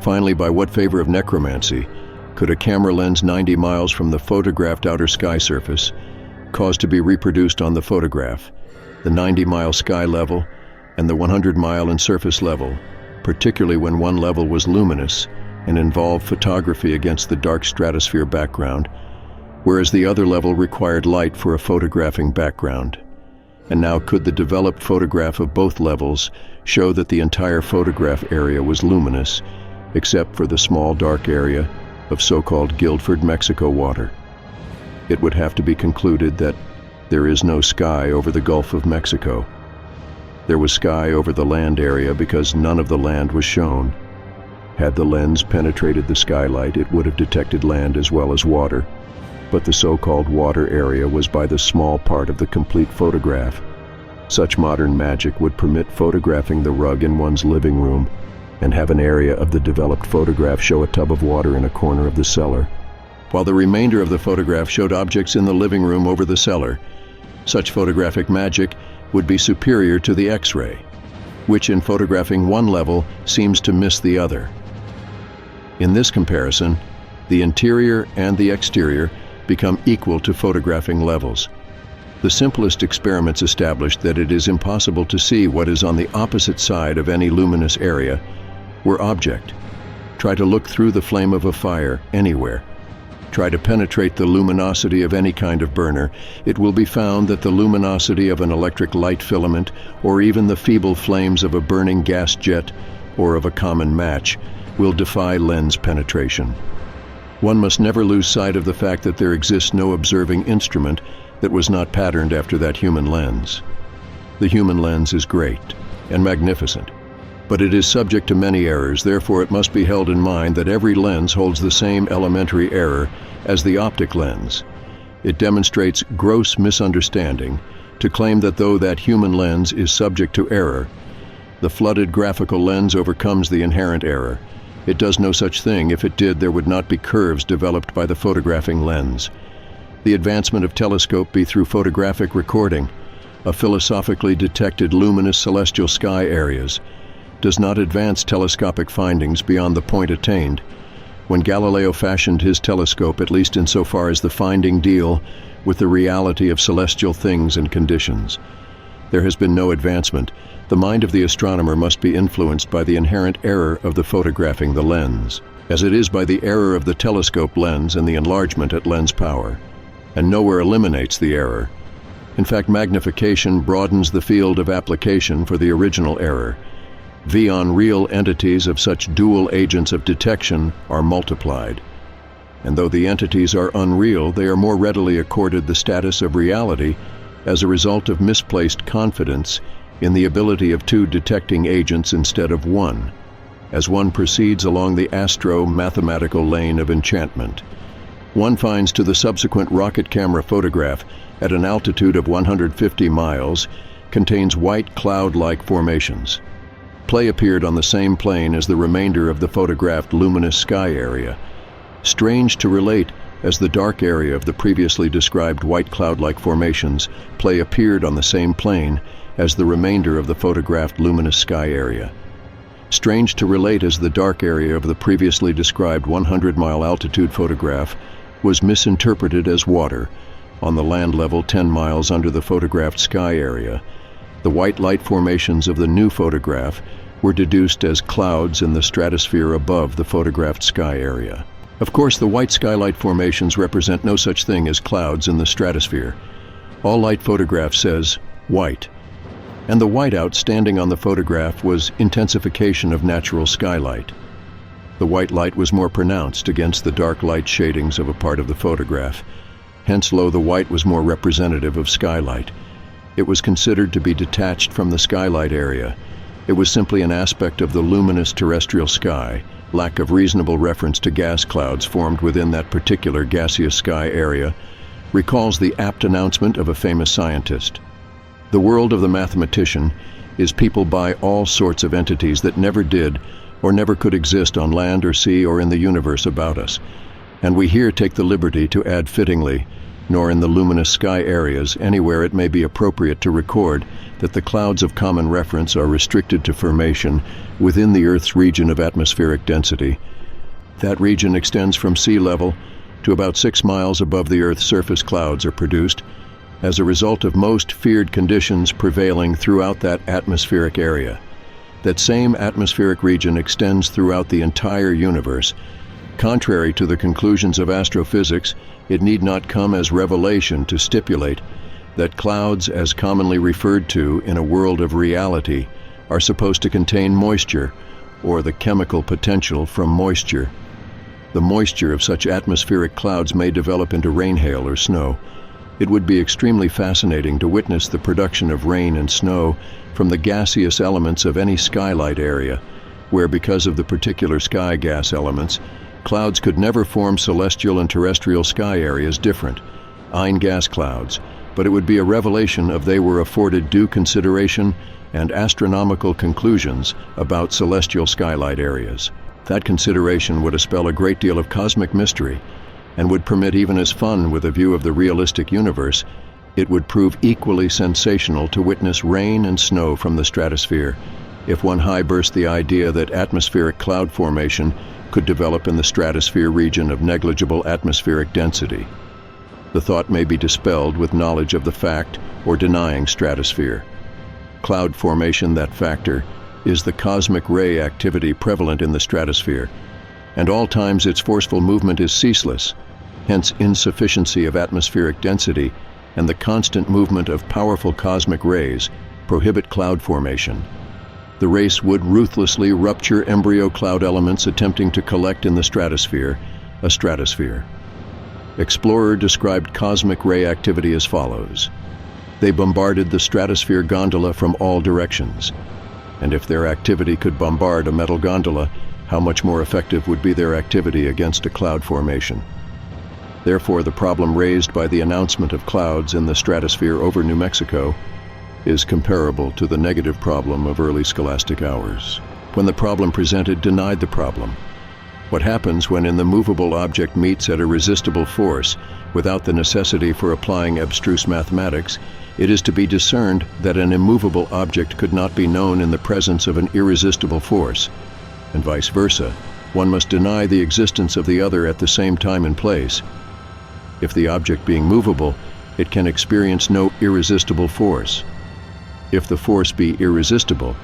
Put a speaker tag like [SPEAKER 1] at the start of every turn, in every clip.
[SPEAKER 1] Finally, by what favor of necromancy could a camera lens 90 miles from the photographed outer sky surface cause to be reproduced on the photograph, the 90-mile sky level and the 100-mile and surface level, particularly when one level was luminous and involved photography against the dark stratosphere background, whereas the other level required light for a photographing background? And now could the developed photograph of both levels show that the entire photograph area was luminous, except for the small dark area of so-called Guildford, Mexico water? It would have to be concluded that there is no sky over the Gulf of Mexico. There was sky over the land area because none of the land was shown. Had the lens penetrated the skylight, it would have detected land as well as water, but the so-called water area was by the small part of the complete photograph. Such modern magic would permit photographing the rug in one's living room and have an area of the developed photograph show a tub of water in a corner of the cellar, while the remainder of the photograph showed objects in the living room over the cellar. Such photographic magic would be superior to the X-ray, which in photographing one level seems to miss the other. In this comparison, the interior and the exterior become equal to photographing levels. The simplest experiments established that it is impossible to see what is on the opposite side of any luminous area or object. Try to look through the flame of a fire anywhere. Try to penetrate the luminosity of any kind of burner. It will be found that the luminosity of an electric light filament, or even the feeble flames of a burning gas jet or of a common match, will defy lens penetration. One must never lose sight of the fact that there exists no observing instrument that was not patterned after that human lens. The human lens is great and magnificent, but it is subject to many errors. Therefore, it must be held in mind that every lens holds the same elementary error as the optic lens. It demonstrates gross misunderstanding to claim that though that human lens is subject to error, the flooded graphical lens overcomes the inherent error. It does no such thing. If it did, there would not be curves developed by the photographing lens. The advancement of telescope be through photographic recording of philosophically detected luminous celestial sky areas does not advance telescopic findings beyond the point attained when Galileo fashioned his telescope, at least insofar as the finding deal with the reality of celestial things and conditions. There has been no advancement. The mind of the astronomer must be influenced by the inherent error of the photographing the lens, as it is by the error of the telescope lens and the enlargement at lens power, and nowhere eliminates the error. In fact, magnification broadens the field of application for the original error. Unreal entities of such dual agents of detection are multiplied. And though the entities are unreal, they are more readily accorded the status of reality as a result of misplaced confidence in the ability of two detecting agents instead of one, as one proceeds along the astro-mathematical lane of enchantment. One finds to the subsequent rocket camera photograph at an altitude of 150 miles contains white cloud-like formations. Play appeared on the same plane as the remainder of the photographed luminous sky area. Strange to relate, as the dark area of the previously described white cloud-like formations, play appeared on the same plane as the remainder of the photographed luminous sky area. Strange to relate, as the dark area of the previously described 100-mile altitude photograph was misinterpreted as water on the land level 10 miles under the photographed sky area. The white light formations of the new photograph were deduced as clouds in the stratosphere above the photographed sky area. Of course, the white skylight formations represent no such thing as clouds in the stratosphere. All light photograph says white, and the whiteout standing on the photograph was intensification of natural skylight. The white light was more pronounced against the dark light shadings of a part of the photograph. Hence, lo, the white was more representative of skylight. It was considered to be detached from the skylight area. It was simply an aspect of the luminous terrestrial sky. Lack of reasonable reference to gas clouds formed within that particular gaseous sky area recalls the apt announcement of a famous scientist. The world of the mathematician is peopled by all sorts of entities that never did or never could exist on land or sea or in the universe about us, and we here take the liberty to add fittingly, nor in the luminous sky areas anywhere it may be appropriate to record that the clouds of common reference are restricted to formation within the Earth's region of atmospheric density. That region extends from sea level to about 6 miles above the Earth's surface. Clouds are produced as a result of most feared conditions prevailing throughout that atmospheric area. That same atmospheric region extends throughout the entire universe. Contrary to the conclusions of astrophysics, it need not come as revelation to stipulate that clouds, as commonly referred to in a world of reality, are supposed to contain moisture, or the chemical potential from moisture. The moisture of such atmospheric clouds may develop into rain, hail, or snow. It would be extremely fascinating to witness the production of rain and snow from the gaseous elements of any skylight area, where, because of the particular sky gas elements, clouds could never form celestial and terrestrial sky areas different, gas clouds, but it would be a revelation if they were afforded due consideration and astronomical conclusions about celestial skylight areas. That consideration would dispel a great deal of cosmic mystery and would permit, even as fun with a view of the realistic universe, it would prove equally sensational to witness rain and snow from the stratosphere if one high-burst the idea that atmospheric cloud formation could develop in the stratosphere region of negligible atmospheric density. The thought may be dispelled with knowledge of the fact or denying stratosphere. Cloud formation, that factor, is the cosmic ray activity prevalent in the stratosphere, and all times its forceful movement is ceaseless. Hence, insufficiency of atmospheric density and the constant movement of powerful cosmic rays prohibit cloud formation. The race would ruthlessly rupture embryo cloud elements attempting to collect in the stratosphere, a stratosphere. Explorer described cosmic ray activity as follows. They bombarded the stratosphere gondola from all directions. And if their activity could bombard a metal gondola, how much more effective would be their activity against a cloud formation? Therefore, the problem raised by the announcement of clouds in the stratosphere over New Mexico is comparable to the negative problem of early scholastic hours, when the problem presented denied the problem. What happens when an immovable object meets at a resistible force without the necessity for applying abstruse mathematics? It is to be discerned that an immovable object could not be known in the presence of an irresistible force, and vice versa. One must deny the existence of the other at the same time and place. If the object being movable, it can experience no irresistible force. If the force be irresistible,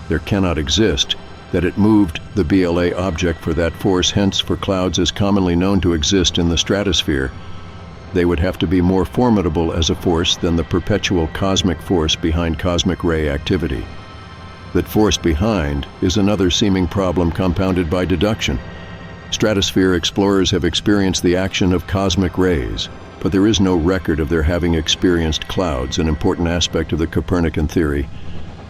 [SPEAKER 1] there cannot exist that it moved the BLA object for that force. Hence, for clouds as commonly known to exist in the stratosphere, they would have to be more formidable as a force than the perpetual cosmic force behind cosmic ray activity. That force behind is another seeming problem compounded by deduction. Stratosphere explorers have experienced the action of cosmic rays, but there is no record of their having experienced clouds. An important aspect of the Copernican theory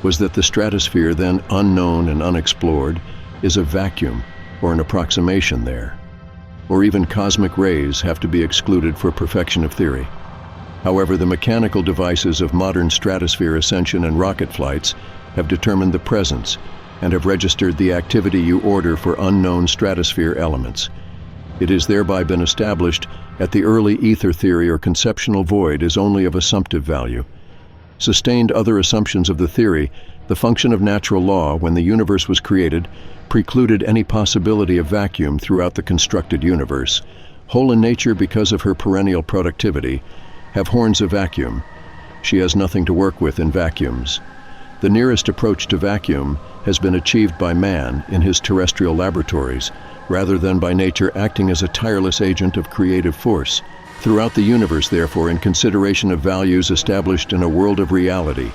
[SPEAKER 1] was that the stratosphere, then unknown and unexplored, is a vacuum or an approximation there. Or even cosmic rays have to be excluded for perfection of theory. However, the mechanical devices of modern stratosphere ascension and rocket flights have determined the presence and have registered the activity you order for unknown stratosphere elements. It has thereby been established that the early ether theory or conceptual void is only of assumptive value. Sustained other assumptions of the theory, the function of natural law when the universe was created, precluded any possibility of vacuum throughout the constructed universe. Whole in nature, because of her perennial productivity, have horns of vacuum. She has nothing to work with in vacuums. The nearest approach to vacuum has been achieved by man in his terrestrial laboratories, rather than by nature acting as a tireless agent of creative force. Throughout the universe, therefore, in consideration of values established in a world of reality,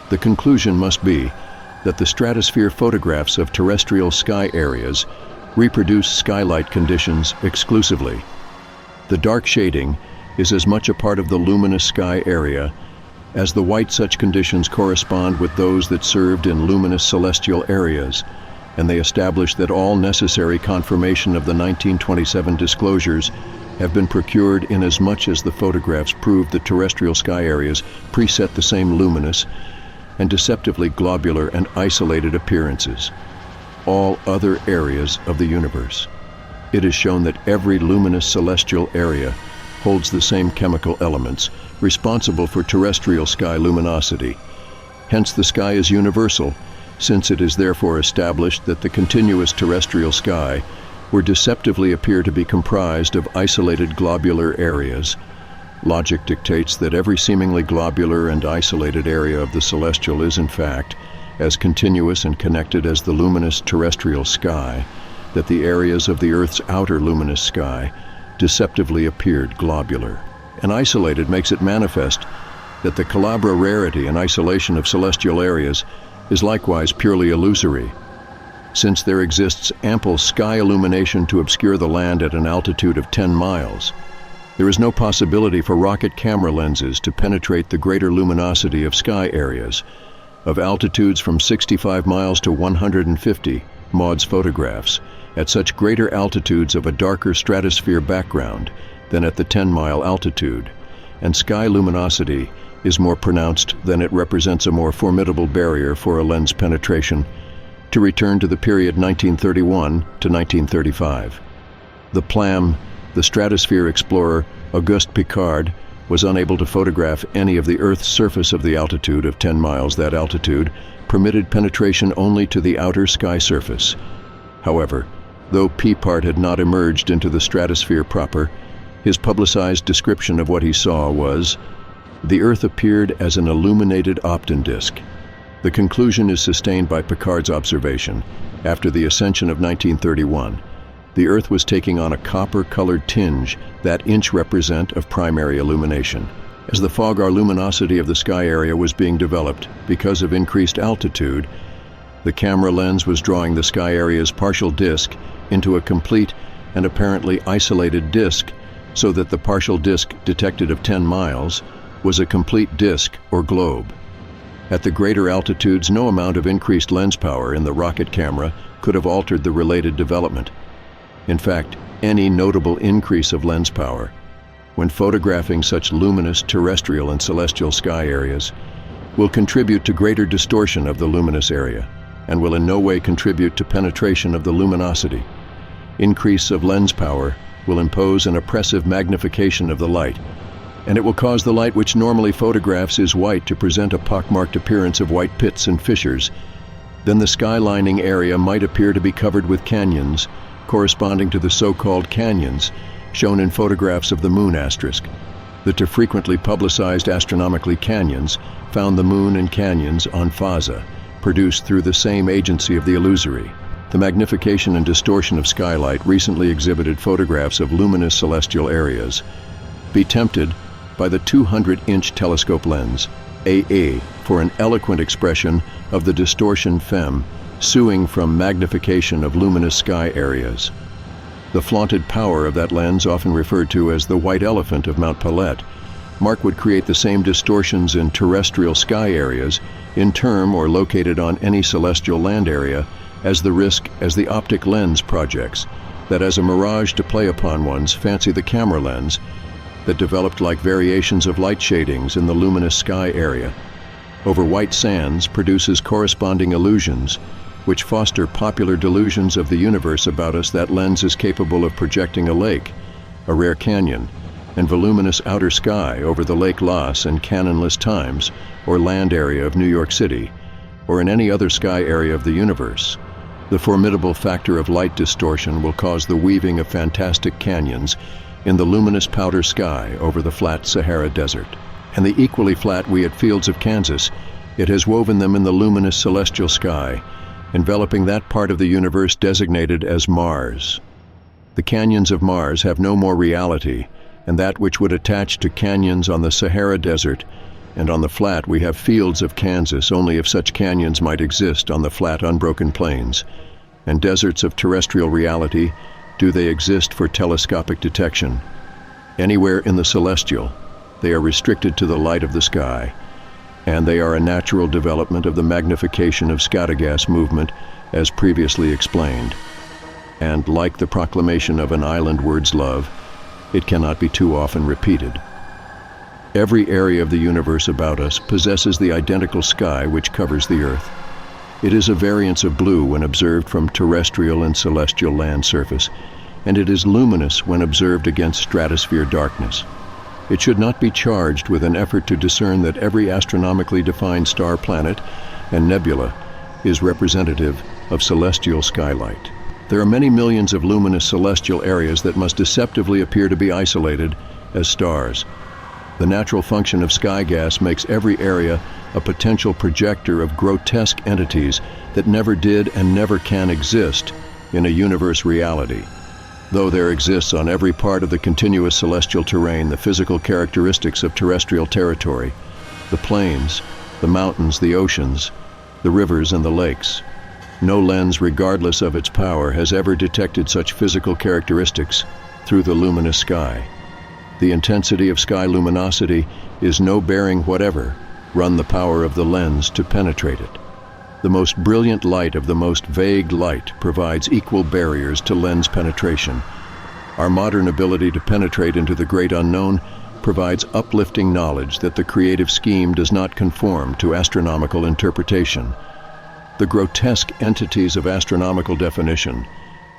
[SPEAKER 1] the conclusion must be that the stratosphere photographs of terrestrial sky areas reproduce skylight conditions exclusively. The dark shading is as much a part of the luminous sky area as the white. Such conditions correspond with those that served in luminous celestial areas, and they establish that all necessary confirmation of the 1927 disclosures have been procured inasmuch as the photographs prove the terrestrial sky areas preset the same luminous and deceptively globular and isolated appearances. All other areas of the universe. It is shown that every luminous celestial area holds the same chemical elements responsible for terrestrial sky luminosity. Hence, the sky is universal, since it is therefore established that the continuous terrestrial sky would deceptively appear to be comprised of isolated globular areas. Logic dictates that every seemingly globular and isolated area of the celestial is, in fact, as continuous and connected as the luminous terrestrial sky, that the areas of the Earth's outer luminous sky deceptively appeared globular. And isolated makes it manifest that the calabra rarity and isolation of celestial areas is likewise purely illusory, since there exists ample sky illumination to obscure the land at an altitude of 10 miles. There is no possibility for rocket camera lenses to penetrate the greater luminosity of sky areas, of altitudes from 65 miles to 150 Maud's photographs, at such greater altitudes of a darker stratosphere background than at the 10-mile altitude, and sky luminosity is more pronounced than it represents a more formidable barrier for a lens penetration. To return to the period 1931 to 1935. The PLAM, the stratosphere explorer Auguste Piccard, was unable to photograph any of the Earth's surface of the altitude of 10 miles. That altitude permitted penetration only to the outer sky surface. However, though Piccard had not emerged into the stratosphere proper, his publicized description of what he saw was, "The Earth appeared as an illuminated Optan disk." The conclusion is sustained by Piccard's observation. After the ascension of 1931, the Earth was taking on a copper-colored tinge that inch represent of primary illumination. As the fog, our luminosity of the sky area was being developed because of increased altitude. The camera lens was drawing the sky area's partial disk into a complete and apparently isolated disk, so that the partial disk detected of 10 miles was a complete disk or globe. At the greater altitudes, no amount of increased lens power in the rocket camera could have altered the related development. In fact, any notable increase of lens power, when photographing such luminous terrestrial and celestial sky areas, will contribute to greater distortion of the luminous area, and will in no way contribute to penetration of the luminosity. Increase of lens power will impose an oppressive magnification of the light, and it will cause the light which normally photographs is white to present a pockmarked appearance of white pits and fissures. Then the sky lining area might appear to be covered with canyons, corresponding to the so-called canyons shown in photographs of the moon asterisk. The too frequently publicized astronomically canyons found the moon and canyons on phaza, produced through the same agency of the illusory. The magnification and distortion of skylight recently exhibited photographs of luminous celestial areas. Be tempted by the 200-inch telescope lens, AA, for an eloquent expression of the distortion fem, suing from magnification of luminous sky areas. The flaunted power of that lens, often referred to as the white elephant of Mount Pellet, Mark would create the same distortions in terrestrial sky areas, in term or located on any celestial land area, as the optic lens projects, that as a mirage to play upon one's fancy the camera lens, that developed like variations of light shadings in the luminous sky area. Over white sands produces corresponding illusions, which foster popular delusions of the universe about us. That lens is capable of projecting a lake, a rare canyon, and voluminous outer sky over the Lake Loss and canyonless times, or land area of New York City, or in any other sky area of the universe. The formidable factor of light distortion will cause the weaving of fantastic canyons in the luminous powder sky over the flat Sahara Desert. And the equally flat wheat fields of Kansas, it has woven them in the luminous celestial sky, enveloping that part of the universe designated as Mars. The canyons of Mars have no more reality, and that which would attach to canyons on the Sahara Desert, and on the flat we have fields of Kansas only if such canyons might exist on the flat unbroken plains, and deserts of terrestrial reality, do they exist for telescopic detection. Anywhere in the celestial, they are restricted to the light of the sky, and they are a natural development of the magnification of scatter-gas movement, as previously explained. And like the proclamation of an island word's love, it cannot be too often repeated. Every area of the universe about us possesses the identical sky which covers the Earth. It is a variance of blue when observed from terrestrial and celestial land surface, and it is luminous when observed against stratosphere darkness. It should not be charged with an effort to discern that every astronomically defined star, planet, and nebula is representative of celestial skylight. There are many millions of luminous celestial areas that must deceptively appear to be isolated as stars. The natural function of sky gas makes every area a potential projector of grotesque entities that never did and never can exist in a universe reality. Though there exists on every part of the continuous celestial terrain the physical characteristics of terrestrial territory, the plains, the mountains, the oceans, the rivers and the lakes. No lens, regardless of its power, has ever detected such physical characteristics through the luminous sky. The intensity of sky luminosity is no bearing whatever run the power of the lens to penetrate it. The most brilliant light of the most vague light provides equal barriers to lens penetration. Our modern ability to penetrate into the great unknown provides uplifting knowledge that the creative scheme does not conform to astronomical interpretation. The grotesque entities of astronomical definition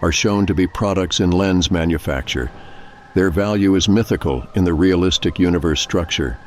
[SPEAKER 1] are shown to be products in lens manufacture. Their value is mythical in the realistic universe structure.